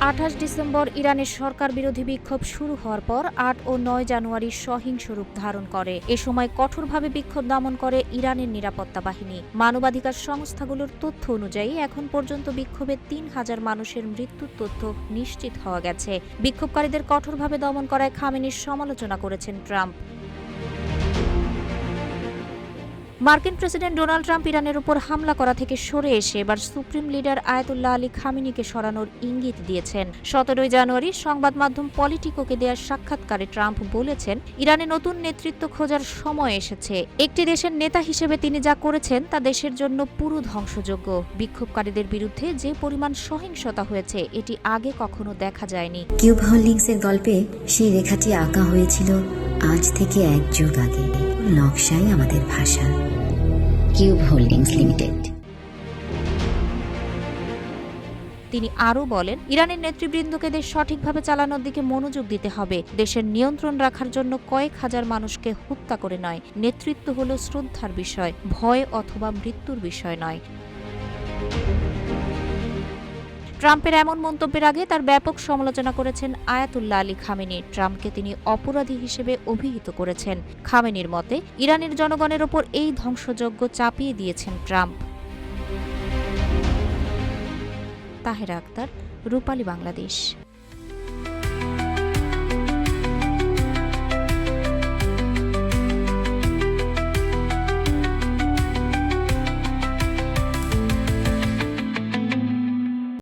28 December ইরানের সরকার বিরোধী বিক্ষোভ শুরু হওয়ার পর 8 ও 9 জানুয়ারি সহিংস রূপ ধারণ করে। এ সময় কঠোরভাবে বিক্ষোভ দমন করে ইরানের নিরাপত্তা বাহিনী। মানবাধিকার সংস্থাগুলোর তথ্য অনুযায়ী এখন পর্যন্ত বিক্ষোভে 3000 মানুষের মৃত্যুর তথ্য নিশ্চিত হওয়া গেছে। বিক্ষোভকারীদের কঠোরভাবে দমন করায় খামেনির সমালোচনা করেছেন ট্রাম্প। মার্কিন প্রেসিডেন্ট ডোনাল্ড ট্রাম্প ইরানের উপর হামলা করা থেকে সরে এসে এবার সুপ্রিম লিডার আয়াতুল্লাহ আলী খামেনিকে সরানোর ইঙ্গিত দিয়েছেন। 17 জানুয়ারি সংবাদ মাধ্যম পলিটিকোকে দেওয়া সাক্ষাৎকারে ট্রাম্প বলেছেন, ইরানে নতুন নেতৃত্ব খোঁজার সময় এসেছে। একটি দেশের নেতা হিসেবে তিনি যা করেছেন তা দেশের জন্য পুরো ধ্বংসযোগ্য। বিক্ষোভকারীদের বিরুদ্ধে যে পরিমাণ সহিংসতা হয়েছে এটি আগে কখনো দেখা যায়নি। কিউব হোল্ডিংসের গল্পে সেই রেখাটি আঁকা হয়েছিল আজ থেকে 1 যুগ আগে। নকশাই আমাদের ভাষা। Cube holdings limited. তিনি আরও বলেন, ইরানের নেতৃবৃন্দকে দেশ সঠিকভাবে চালানোর দিকে মনোযোগ দিতে হবে। দেশের নিয়ন্ত্রণ রাখার জন্য কয়েক হাজার মানুষকে হত্যা করে নয়। নেতৃত্ব হলো শ্রদ্ধার বিষয়, ভয় অথবা মৃত্যুর বিষয় নয়। ট্রাম্পের এমন মন্তব্যের আগে তার ব্যাপক সমালোচনা করেছেন আয়াতুল্লাহ আলী খামেনি। ট্রাম্পকে তিনি অপরাধী হিসেবে অভিহিত করেছেন। খামেনির মতে, ইরানের জনগণের ওপর এই ধ্বংসযজ্ঞ চাপিয়ে দিয়েছেন ট্রাম্প। তাহেরা আক্তার, রূপালী বাংলাদেশ।